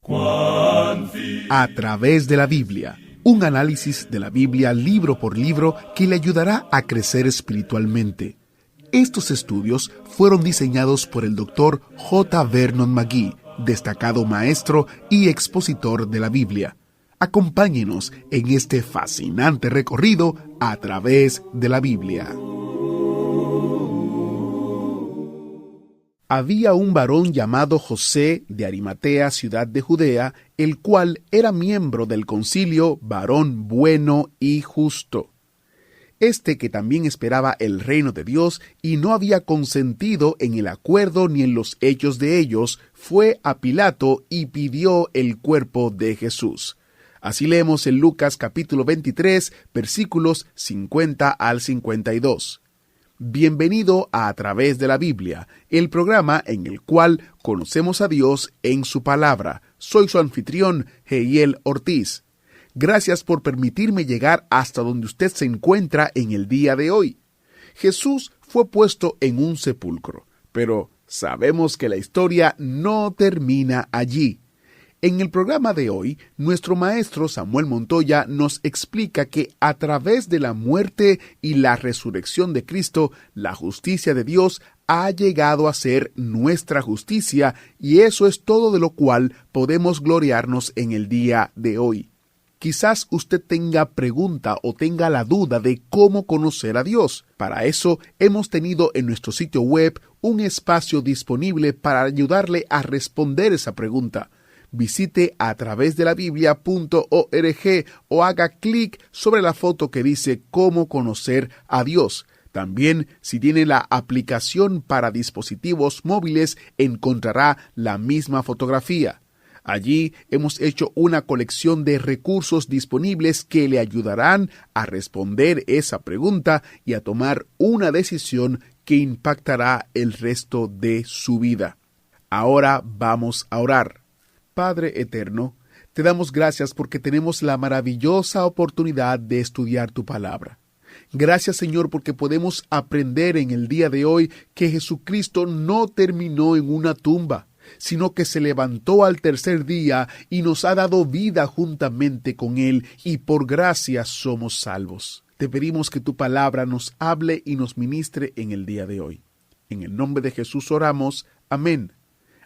A través de la Biblia, un análisis de la Biblia libro por libro que le ayudará a crecer espiritualmente. Estos estudios fueron diseñados por el Dr. J. Vernon McGee, destacado maestro y expositor de la Biblia. Acompáñenos en este fascinante recorrido a través de la Biblia. Había un varón llamado José de Arimatea, ciudad de Judea, el cual era miembro del concilio, varón bueno y justo. Este que también esperaba el reino de Dios y no había consentido en el acuerdo ni en los hechos de ellos, fue a Pilato y pidió el cuerpo de Jesús. Así leemos en Lucas capítulo 23, versículos 50 al 52. Bienvenido a Través de la Biblia, el programa en el cual conocemos a Dios en su palabra. Soy su anfitrión, Heiel Ortiz. Gracias por permitirme llegar hasta donde usted se encuentra en el día de hoy. Jesús fue puesto en un sepulcro, pero sabemos que la historia no termina allí. En el programa de hoy, nuestro maestro Samuel Montoya nos explica que a través de la muerte y la resurrección de Cristo, la justicia de Dios ha llegado a ser nuestra justicia, y eso es todo de lo cual podemos gloriarnos en el día de hoy. Quizás usted tenga pregunta o tenga la duda de cómo conocer a Dios. Para eso hemos tenido en nuestro sitio web un espacio disponible para ayudarle a responder esa pregunta. Visite a través de la biblia.org o haga clic sobre la foto que dice cómo conocer a Dios. También, si tiene la aplicación para dispositivos móviles, encontrará la misma fotografía. Allí hemos hecho una colección de recursos disponibles que le ayudarán a responder esa pregunta y a tomar una decisión que impactará el resto de su vida. Ahora vamos a orar. Padre eterno, te damos gracias porque tenemos la maravillosa oportunidad de estudiar tu palabra. Gracias, Señor, porque podemos aprender en el día de hoy que Jesucristo no terminó en una tumba, sino que se levantó al tercer día y nos ha dado vida juntamente con Él, y por gracia somos salvos. Te pedimos que tu palabra nos hable y nos ministre en el día de hoy. En el nombre de Jesús oramos. Amén.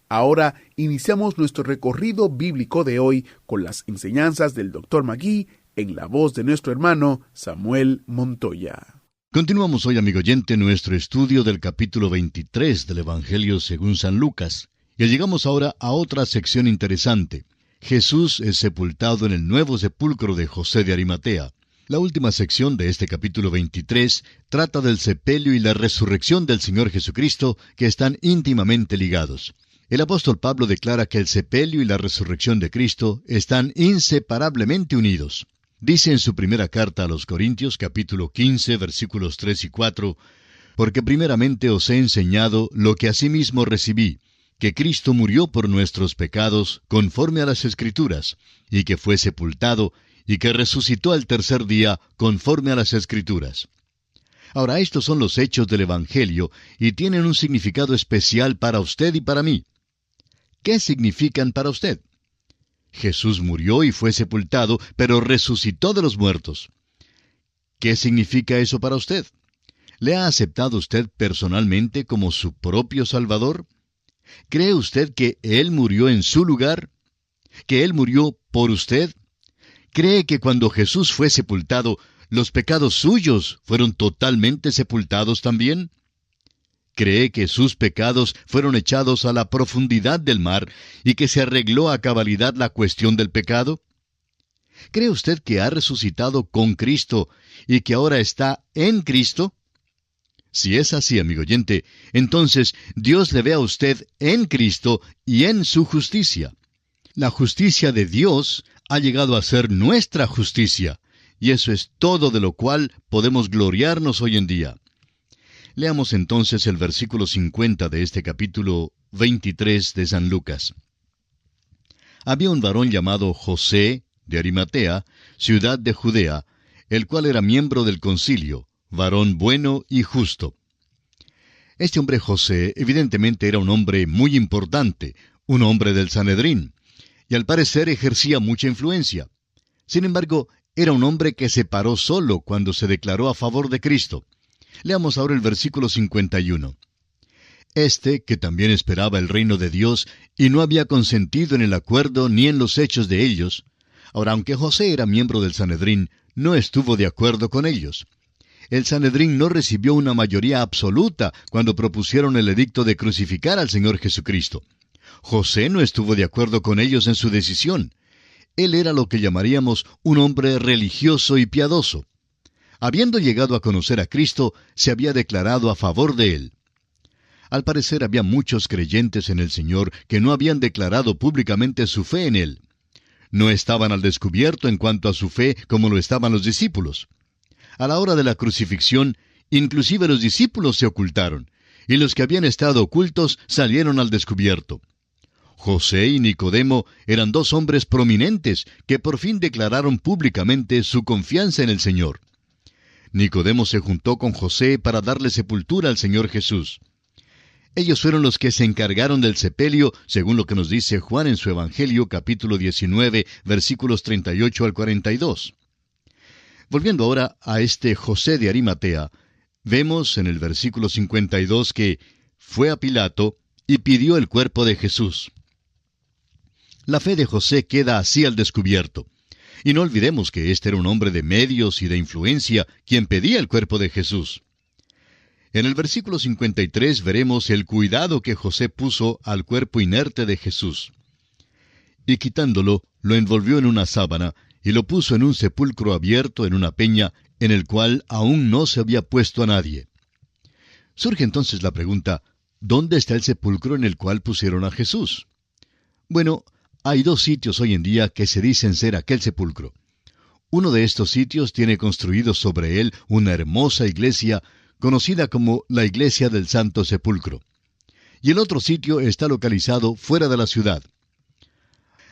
Ahora iniciamos nuestro recorrido bíblico de hoy con las enseñanzas del Dr. McGee en la voz de nuestro hermano Samuel Montoya. Continuamos hoy, amigo oyente, nuestro estudio del capítulo 23 del Evangelio según San Lucas. Y llegamos ahora a otra sección interesante. Jesús es sepultado en el nuevo sepulcro de José de Arimatea. La última sección de este capítulo 23 trata del sepelio y la resurrección del Señor Jesucristo, que están íntimamente ligados. El apóstol Pablo declara que el sepelio y la resurrección de Cristo están inseparablemente unidos. Dice en su primera carta a los Corintios, capítulo 15, versículos 3 y 4, «Porque primeramente os he enseñado lo que asimismo recibí, que Cristo murió por nuestros pecados, conforme a las Escrituras, y que fue sepultado, y que resucitó al tercer día, conforme a las Escrituras». Ahora, estos son los hechos del Evangelio, y tienen un significado especial para usted y para mí. ¿Qué significan para usted? Jesús murió y fue sepultado, pero resucitó de los muertos. ¿Qué significa eso para usted? ¿Le ha aceptado usted personalmente como su propio Salvador? ¿Cree usted que Él murió en su lugar? ¿Que Él murió por usted? ¿Cree que cuando Jesús fue sepultado, los pecados suyos fueron totalmente sepultados también? ¿Cree que sus pecados fueron echados a la profundidad del mar y que se arregló a cabalidad la cuestión del pecado? ¿Cree usted que ha resucitado con Cristo y que ahora está en Cristo? Si es así, amigo oyente, entonces Dios le ve a usted en Cristo y en su justicia. La justicia de Dios ha llegado a ser nuestra justicia, y eso es todo de lo cual podemos gloriarnos hoy en día. Leamos entonces el versículo 50 de este capítulo 23 de San Lucas. Había un varón llamado José de Arimatea, ciudad de Judea, el cual era miembro del concilio, varón bueno y justo. Este hombre José evidentemente era un hombre muy importante, un hombre del Sanedrín, y al parecer ejercía mucha influencia. Sin embargo, era un hombre que se paró solo cuando se declaró a favor de Cristo. Leamos ahora el versículo 51. Este, que también esperaba el reino de Dios, y no había consentido en el acuerdo ni en los hechos de ellos. Ahora, aunque José era miembro del Sanedrín, no estuvo de acuerdo con ellos. El Sanedrín no recibió una mayoría absoluta cuando propusieron el edicto de crucificar al Señor Jesucristo. José no estuvo de acuerdo con ellos en su decisión. Él era lo que llamaríamos un hombre religioso y piadoso. Habiendo llegado a conocer a Cristo, se había declarado a favor de él. Al parecer había muchos creyentes en el Señor que no habían declarado públicamente su fe en Él. No estaban al descubierto en cuanto a su fe como lo estaban los discípulos. A la hora de la crucifixión, inclusive los discípulos se ocultaron, y los que habían estado ocultos salieron al descubierto. José y Nicodemo eran dos hombres prominentes que por fin declararon públicamente su confianza en el Señor. Nicodemo se juntó con José para darle sepultura al Señor Jesús. Ellos fueron los que se encargaron del sepelio, según lo que nos dice Juan en su Evangelio, capítulo 19, versículos 38 al 42. Volviendo ahora a este José de Arimatea, vemos en el versículo 52 que fue a Pilato y pidió el cuerpo de Jesús. La fe de José queda así al descubierto. Y no olvidemos que este era un hombre de medios y de influencia quien pedía el cuerpo de Jesús. En el versículo 53 veremos el cuidado que José puso al cuerpo inerte de Jesús. Y quitándolo, lo envolvió en una sábana, y lo puso en un sepulcro abierto en una peña, en el cual aún no se había puesto a nadie. Surge entonces la pregunta, ¿dónde está el sepulcro en el cual pusieron a Jesús? Bueno, hay dos sitios hoy en día que se dicen ser aquel sepulcro. Uno de estos sitios tiene construido sobre él una hermosa iglesia, conocida como la Iglesia del Santo Sepulcro. Y el otro sitio está localizado fuera de la ciudad.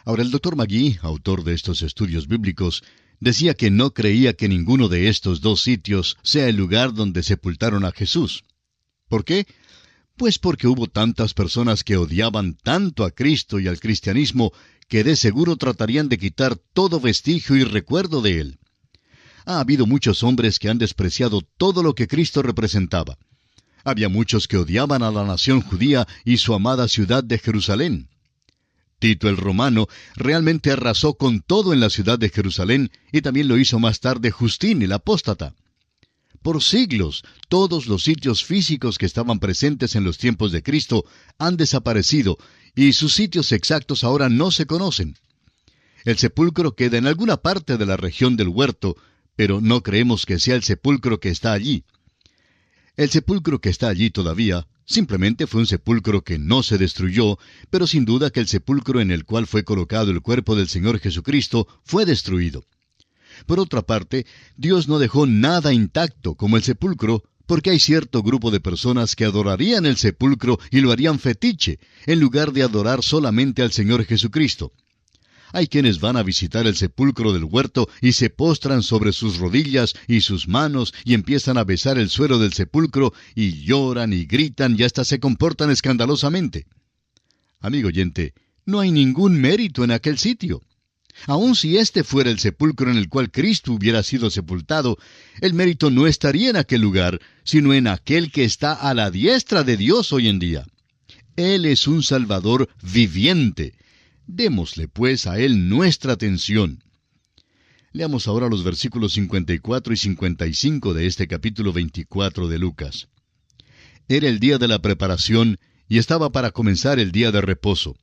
Ahora, el Dr. Magee, autor de estos estudios bíblicos, decía que no creía que ninguno de estos dos sitios sea el lugar donde sepultaron a Jesús. ¿Por qué? Pues porque hubo tantas personas que odiaban tanto a Cristo y al cristianismo que de seguro tratarían de quitar todo vestigio y recuerdo de él. Ha habido muchos hombres que han despreciado todo lo que Cristo representaba. Había muchos que odiaban a la nación judía y su amada ciudad de Jerusalén. Tito el Romano realmente arrasó con todo en la ciudad de Jerusalén y también lo hizo más tarde Justín el apóstata. Por siglos, todos los sitios físicos que estaban presentes en los tiempos de Cristo han desaparecido y sus sitios exactos ahora no se conocen. El sepulcro queda en alguna parte de la región del huerto, pero no creemos que sea el sepulcro que está allí. El sepulcro que está allí todavía simplemente fue un sepulcro que no se destruyó, pero sin duda que el sepulcro en el cual fue colocado el cuerpo del Señor Jesucristo fue destruido. Por otra parte, Dios no dejó nada intacto como el sepulcro, porque hay cierto grupo de personas que adorarían el sepulcro y lo harían fetiche, en lugar de adorar solamente al Señor Jesucristo. Hay quienes van a visitar el sepulcro del huerto y se postran sobre sus rodillas y sus manos y empiezan a besar el suelo del sepulcro y lloran y gritan y hasta se comportan escandalosamente. Amigo oyente, no hay ningún mérito en aquel sitio. Aun si este fuera el sepulcro en el cual Cristo hubiera sido sepultado, el mérito no estaría en aquel lugar, sino en aquel que está a la diestra de Dios hoy en día. Él es un Salvador viviente. Démosle, pues, a Él nuestra atención. Leamos ahora los versículos 54 y 55 de este capítulo 24 de Lucas. Era el día de la preparación, y estaba para comenzar el día de reposo.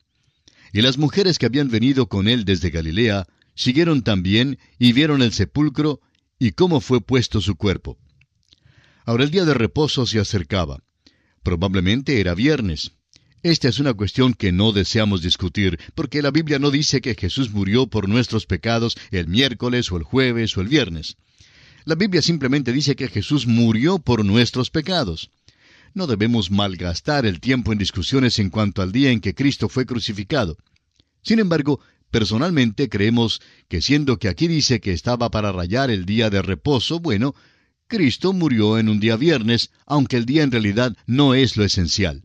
Y las mujeres que habían venido con él desde Galilea, siguieron también, y vieron el sepulcro, y cómo fue puesto su cuerpo. Ahora el día de reposo se acercaba. Probablemente era viernes. Esta es una cuestión que no deseamos discutir, porque la Biblia no dice que Jesús murió por nuestros pecados el miércoles o el jueves o el viernes. La Biblia simplemente dice que Jesús murió por nuestros pecados. No debemos malgastar el tiempo en discusiones en cuanto al día en que Cristo fue crucificado. Sin embargo, personalmente creemos que siendo que aquí dice que estaba para rayar el día de reposo, bueno, Cristo murió en un día viernes, aunque el día en realidad no es lo esencial.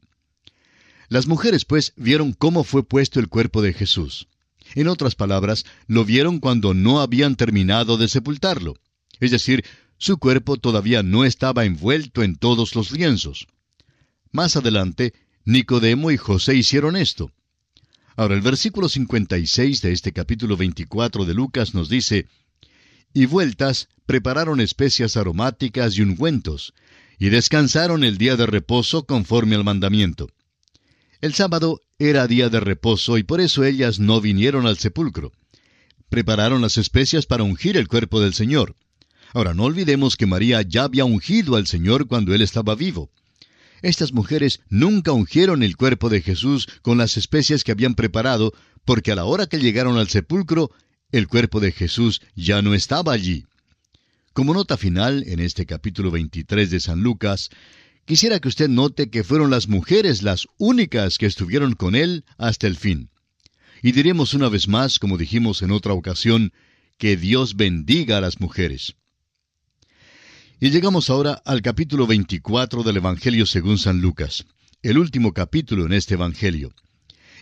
Las mujeres, pues, vieron cómo fue puesto el cuerpo de Jesús. En otras palabras, lo vieron cuando no habían terminado de sepultarlo. Es decir, su cuerpo todavía no estaba envuelto en todos los lienzos. Más adelante, Nicodemo y José hicieron esto. Ahora, el versículo 56 de este capítulo 24 de Lucas nos dice: «Y vueltas, prepararon especias aromáticas y ungüentos, y descansaron el día de reposo conforme al mandamiento». El sábado era día de reposo y por eso ellas no vinieron al sepulcro. Prepararon las especias para ungir el cuerpo del Señor. Ahora, no olvidemos que María ya había ungido al Señor cuando Él estaba vivo. Estas mujeres nunca ungieron el cuerpo de Jesús con las especias que habían preparado, porque a la hora que llegaron al sepulcro, el cuerpo de Jesús ya no estaba allí. Como nota final, en este capítulo 23 de San Lucas, quisiera que usted note que fueron las mujeres las únicas que estuvieron con Él hasta el fin. Y diremos una vez más, como dijimos en otra ocasión, que Dios bendiga a las mujeres. Y llegamos ahora al capítulo 24 del Evangelio según San Lucas, el último capítulo en este Evangelio.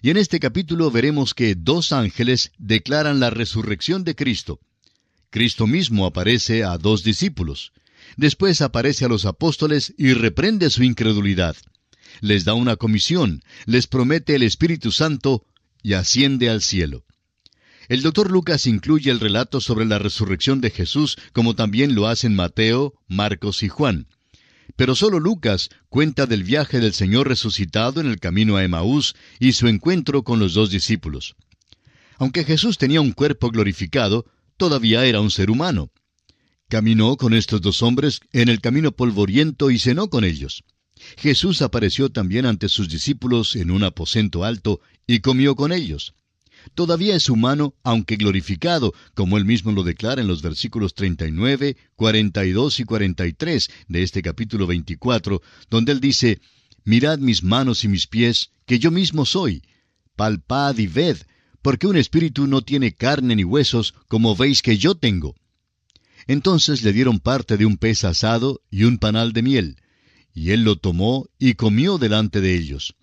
Y en este capítulo veremos que 2 ángeles declaran la resurrección de Cristo. Cristo mismo aparece a 2 discípulos. Después aparece a los apóstoles y reprende su incredulidad. Les da una comisión, les promete el Espíritu Santo y asciende al cielo. El Dr. Lucas incluye el relato sobre la resurrección de Jesús, como también lo hacen Mateo, Marcos y Juan. Pero solo Lucas cuenta del viaje del Señor resucitado en el camino a Emaús y su encuentro con los 2 discípulos. Aunque Jesús tenía un cuerpo glorificado, todavía era un ser humano. Caminó con estos 2 hombres en el camino polvoriento y cenó con ellos. Jesús apareció también ante sus discípulos en un aposento alto y comió con ellos. Todavía es humano, aunque glorificado, como él mismo lo declara en los versículos 39, 42 y 43 de este capítulo 24, donde él dice: «Mirad mis manos y mis pies, que yo mismo soy. Palpad y ved, porque un espíritu no tiene carne ni huesos, como veis que yo tengo». Entonces le dieron parte de un pez asado y un panal de miel, y él lo tomó y comió delante de ellos.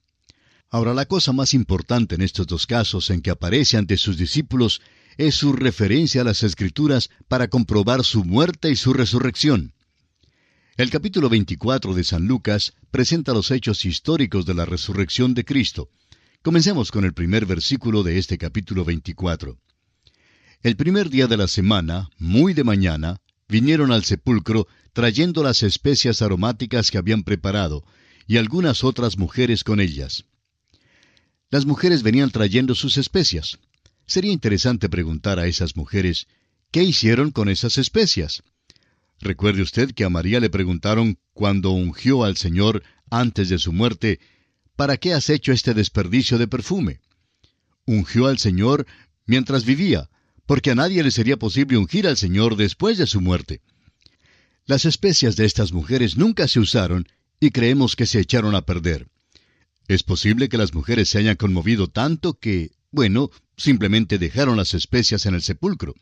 Ahora, la cosa más importante en estos 2 casos en que aparece ante sus discípulos es su referencia a las Escrituras para comprobar su muerte y su resurrección. El capítulo 24 de San Lucas presenta los hechos históricos de la resurrección de Cristo. Comencemos con el primer versículo de este capítulo 24. El primer día de la semana, muy de mañana, vinieron al sepulcro trayendo las especias aromáticas que habían preparado, y algunas otras mujeres con ellas. Las mujeres venían trayendo sus especias. Sería interesante preguntar a esas mujeres, ¿qué hicieron con esas especias? Recuerde usted que a María le preguntaron cuando ungió al Señor antes de su muerte, ¿para qué has hecho este desperdicio de perfume? Ungió al Señor mientras vivía, porque a nadie le sería posible ungir al Señor después de su muerte. Las especias de estas mujeres nunca se usaron y creemos que se echaron a perder. Es posible que las mujeres se hayan conmovido tanto que, simplemente dejaron las especias en el sepulcro.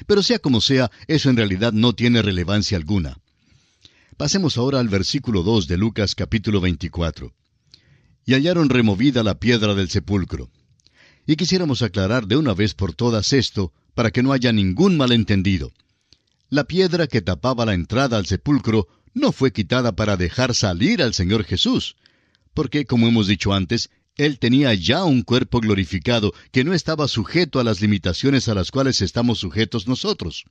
Pero sea como sea, eso en realidad no tiene relevancia alguna. Pasemos ahora al versículo 2 de Lucas capítulo 24. Y hallaron removida la piedra del sepulcro. Y quisiéramos aclarar de una vez por todas esto, para que no haya ningún malentendido. La piedra que tapaba la entrada al sepulcro no fue quitada para dejar salir al Señor Jesús, porque, como hemos dicho antes, Él tenía ya un cuerpo glorificado que no estaba sujeto a las limitaciones a las cuales estamos sujetos nosotros.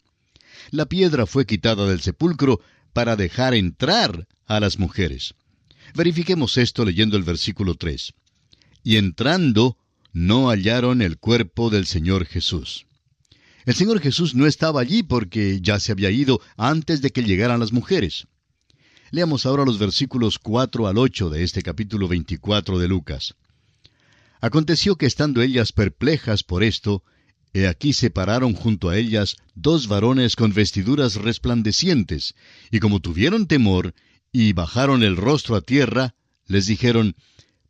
La piedra fue quitada del sepulcro para dejar entrar a las mujeres. Verifiquemos esto leyendo el versículo 3. Y entrando, no hallaron el cuerpo del Señor Jesús. El Señor Jesús no estaba allí porque ya se había ido antes de que llegaran las mujeres. Leamos ahora los versículos 4 al 8 de este capítulo 24 de Lucas. Aconteció que estando ellas perplejas por esto, he aquí se pararon junto a ellas 2 varones con vestiduras resplandecientes, y como tuvieron temor, y bajaron el rostro a tierra, les dijeron: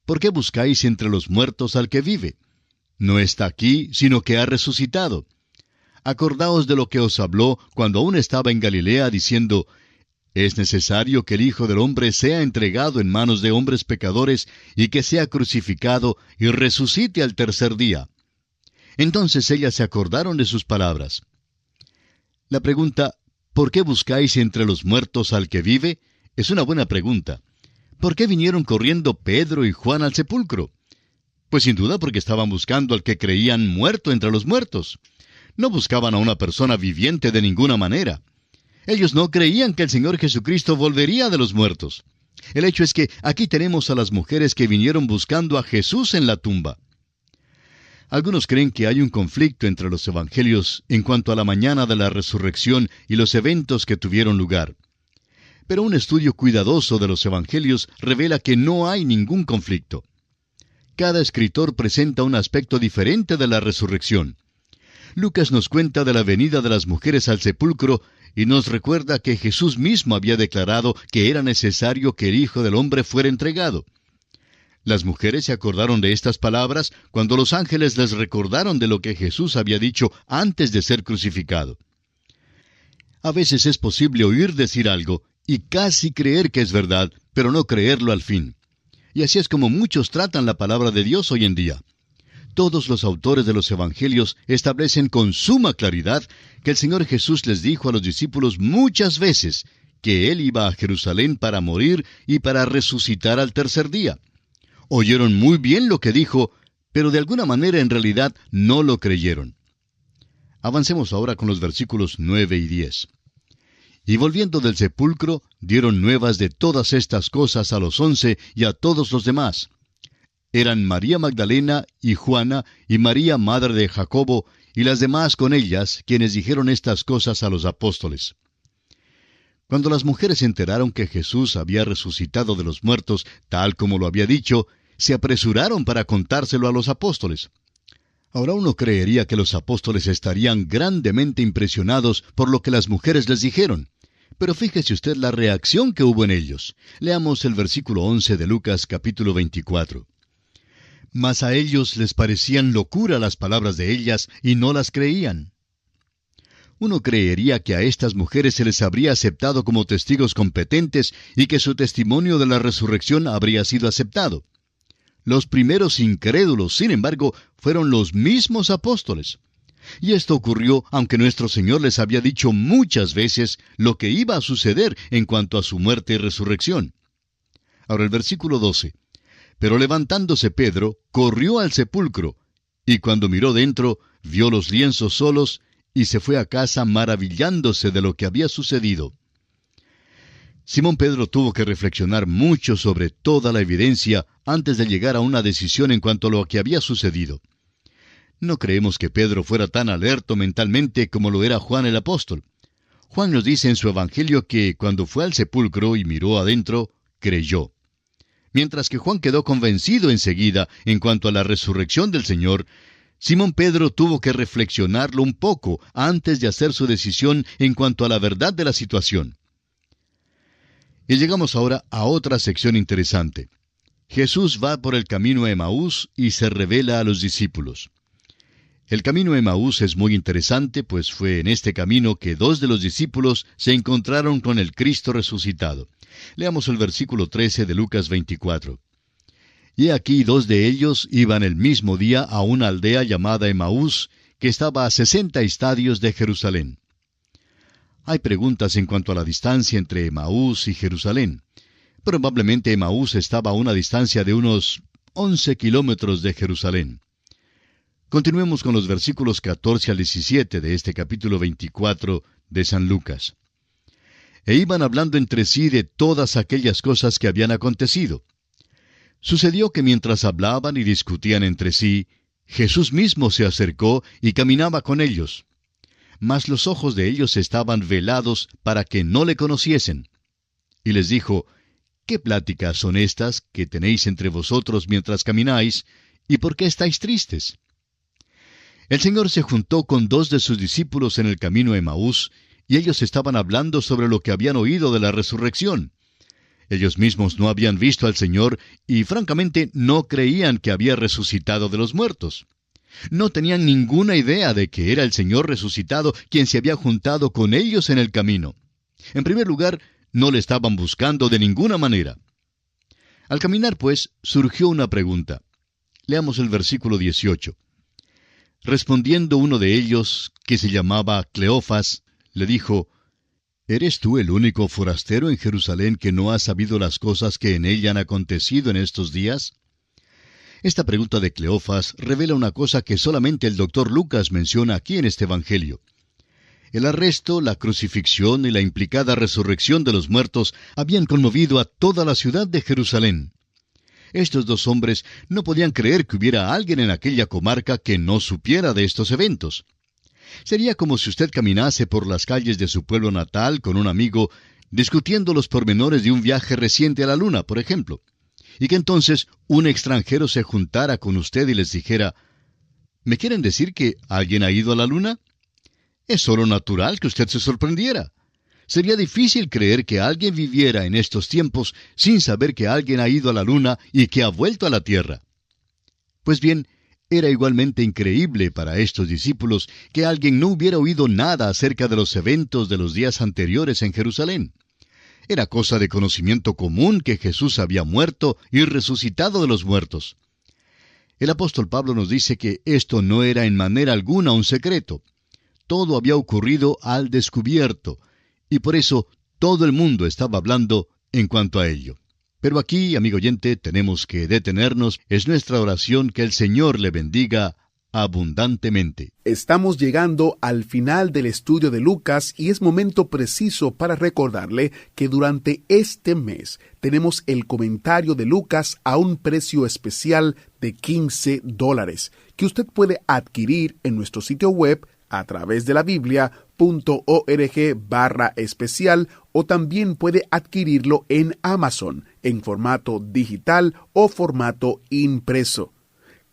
¿Por qué buscáis entre los muertos al que vive? No está aquí, sino que ha resucitado. Acordaos de lo que os habló cuando aún estaba en Galilea, diciendo: es necesario que el Hijo del Hombre sea entregado en manos de hombres pecadores y que sea crucificado y resucite al tercer día. Entonces ellas se acordaron de sus palabras. La pregunta, ¿por qué buscáis entre los muertos al que vive? Es una buena pregunta. ¿Por qué vinieron corriendo Pedro y Juan al sepulcro? Pues sin duda porque estaban buscando al que creían muerto entre los muertos. No buscaban a una persona viviente de ninguna manera. Ellos no creían que el Señor Jesucristo volvería de los muertos. El hecho es que aquí tenemos a las mujeres que vinieron buscando a Jesús en la tumba. Algunos creen que hay un conflicto entre los evangelios en cuanto a la mañana de la resurrección y los eventos que tuvieron lugar. Pero un estudio cuidadoso de los evangelios revela que no hay ningún conflicto. Cada escritor presenta un aspecto diferente de la resurrección. Lucas nos cuenta de la venida de las mujeres al sepulcro y nos recuerda que Jesús mismo había declarado que era necesario que el Hijo del Hombre fuera entregado. Las mujeres se acordaron de estas palabras cuando los ángeles les recordaron de lo que Jesús había dicho antes de ser crucificado. A veces es posible oír decir algo y casi creer que es verdad, pero no creerlo al fin. Y así es como muchos tratan la palabra de Dios hoy en día. Todos los autores de los evangelios establecen con suma claridad que el Señor Jesús les dijo a los discípulos muchas veces que Él iba a Jerusalén para morir y para resucitar al tercer día. Oyeron muy bien lo que dijo, pero de alguna manera en realidad no lo creyeron. Avancemos ahora con los versículos 9 y 10. Y volviendo del sepulcro, dieron nuevas de todas estas cosas a los 11 y a todos los demás. Eran María Magdalena y Juana y María, madre de Jacobo, y las demás con ellas, quienes dijeron estas cosas a los apóstoles. Cuando las mujeres se enteraron que Jesús había resucitado de los muertos, tal como lo había dicho, se apresuraron para contárselo a los apóstoles. Ahora uno creería que los apóstoles estarían grandemente impresionados por lo que las mujeres les dijeron. Pero fíjese usted la reacción que hubo en ellos. Leamos el versículo 11 de Lucas capítulo 24. Mas a ellos les parecían locura las palabras de ellas y no las creían. Uno creería que a estas mujeres se les habría aceptado como testigos competentes y que su testimonio de la resurrección habría sido aceptado. Los primeros incrédulos, sin embargo, fueron los mismos apóstoles. Y esto ocurrió aunque nuestro Señor les había dicho muchas veces lo que iba a suceder en cuanto a su muerte y resurrección. Ahora el versículo 12. Pero levantándose Pedro, corrió al sepulcro, y cuando miró dentro, vio los lienzos solos, y se fue a casa maravillándose de lo que había sucedido. Simón Pedro tuvo que reflexionar mucho sobre toda la evidencia antes de llegar a una decisión en cuanto a lo que había sucedido. No creemos que Pedro fuera tan alerto mentalmente como lo era Juan el apóstol. Juan nos dice en su evangelio que cuando fue al sepulcro y miró adentro, creyó. Mientras que Juan quedó convencido enseguida en cuanto a la resurrección del Señor, Simón Pedro tuvo que reflexionarlo un poco antes de hacer su decisión en cuanto a la verdad de la situación. Y llegamos ahora a otra sección interesante. Jesús va por el camino a Emaús y se revela a los discípulos. El camino a Emaús es muy interesante, pues fue en este camino que 2 de los discípulos se encontraron con el Cristo resucitado. Leamos el versículo 13 de Lucas 24. Y aquí 2 de ellos iban el mismo día a una aldea llamada Emaús, que estaba a 60 estadios de Jerusalén. Hay preguntas en cuanto a la distancia entre Emaús y Jerusalén. Probablemente Emaús estaba a una distancia de unos 11 kilómetros de Jerusalén. Continuemos con los versículos 14 al 17 de este capítulo 24 de San Lucas. E iban hablando entre sí de todas aquellas cosas que habían acontecido. Sucedió que mientras hablaban y discutían entre sí, Jesús mismo se acercó y caminaba con ellos. Mas los ojos de ellos estaban velados para que no le conociesen. Y les dijo, ¿qué pláticas son estas que tenéis entre vosotros mientras camináis, y por qué estáis tristes? El Señor se juntó con 2 de sus discípulos en el camino a Emaús, y ellos estaban hablando sobre lo que habían oído de la resurrección. Ellos mismos no habían visto al Señor y francamente no creían que había resucitado de los muertos. No tenían ninguna idea de que era el Señor resucitado quien se había juntado con ellos en el camino. En primer lugar, no le estaban buscando de ninguna manera. Al caminar, pues, surgió una pregunta. Leamos el versículo 18. Respondiendo uno de ellos, que se llamaba Cleofas, le dijo, ¿Eres tú el único forastero en Jerusalén que no ha sabido las cosas que en ella han acontecido en estos días? Esta pregunta de Cleofas revela una cosa que solamente el doctor Lucas menciona aquí en este Evangelio. El arresto, la crucifixión y la implicada resurrección de los muertos habían conmovido a toda la ciudad de Jerusalén. Estos dos hombres no podían creer que hubiera alguien en aquella comarca que no supiera de estos eventos. Sería como si usted caminase por las calles de su pueblo natal con un amigo, discutiendo los pormenores de un viaje reciente a la luna, por ejemplo, y que entonces un extranjero se juntara con usted y les dijera, ¿me quieren decir que alguien ha ido a la luna? Es solo natural que usted se sorprendiera. Sería difícil creer que alguien viviera en estos tiempos sin saber que alguien ha ido a la luna y que ha vuelto a la tierra. Pues bien, era igualmente increíble para estos discípulos que alguien no hubiera oído nada acerca de los eventos de los días anteriores en Jerusalén. Era cosa de conocimiento común que Jesús había muerto y resucitado de los muertos. El apóstol Pablo nos dice que esto no era en manera alguna un secreto. Todo había ocurrido al descubierto, y por eso todo el mundo estaba hablando en cuanto a ello. Pero aquí, amigo oyente, tenemos que detenernos. Es nuestra oración que el Señor le bendiga abundantemente. Estamos llegando al final del estudio de Lucas y es momento preciso para recordarle que durante este mes tenemos el comentario de Lucas a un precio especial de $15 que usted puede adquirir en nuestro sitio web a través de la biblia.org/especial o también puede adquirirlo en Amazon en formato digital o formato impreso.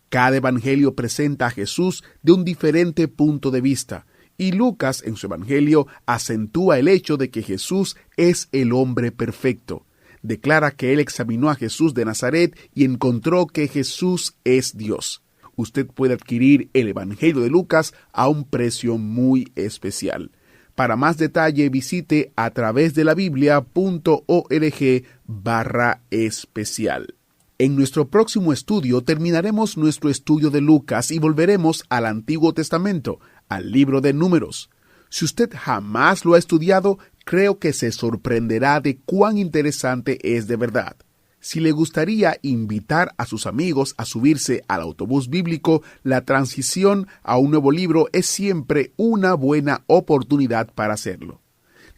Cada evangelio presenta a Jesús de un diferente punto de vista, y Lucas en su evangelio acentúa el hecho de que Jesús es el hombre perfecto. Declara que él examinó a Jesús de Nazaret y encontró que Jesús es Dios. Usted puede adquirir el evangelio de Lucas a un precio muy especial. Para más detalle visite a través de la biblia.org/especial. En nuestro próximo estudio terminaremos nuestro estudio de Lucas y volveremos al Antiguo Testamento, al libro de Números. Si usted jamás lo ha estudiado, creo que se sorprenderá de cuán interesante es de verdad. Si le gustaría invitar a sus amigos a subirse al autobús bíblico, la transición a un nuevo libro es siempre una buena oportunidad para hacerlo.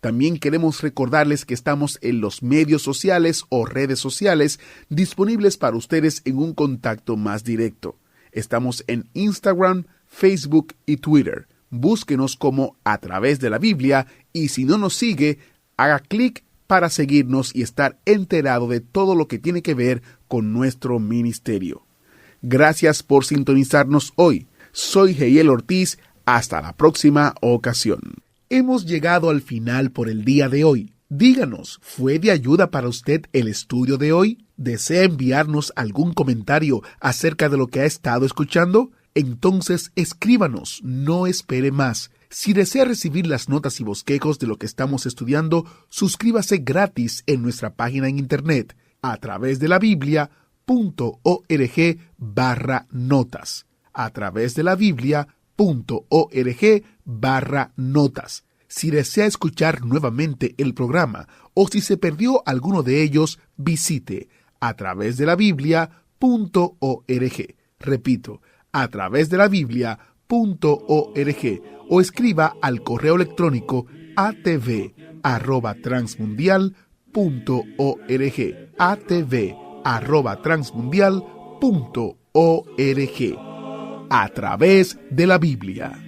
También queremos recordarles que estamos en los medios sociales o redes sociales disponibles para ustedes en un contacto más directo. Estamos en Instagram, Facebook y Twitter. Búsquenos como A Través de la Biblia y si no nos sigue, haga clic para seguirnos y estar enterado de todo lo que tiene que ver con nuestro ministerio. Gracias por sintonizarnos hoy. Soy Heiel Ortiz. Hasta la próxima ocasión. Hemos llegado al final por el día de hoy. Díganos, ¿fue de ayuda para usted el estudio de hoy? ¿Desea enviarnos algún comentario acerca de lo que ha estado escuchando? Entonces escríbanos, no espere más. Si desea recibir las notas y bosquejos de lo que estamos estudiando, suscríbase gratis en nuestra página en internet a través de la biblia.org/notas. A través de la biblia.org/notas. Si desea escuchar nuevamente el programa o si se perdió alguno de ellos, visite a través de la biblia.org. Repito, a través de la biblia.org o escriba al correo electrónico atv@transmundial.org. atv@transmundial.org. A través de la Biblia.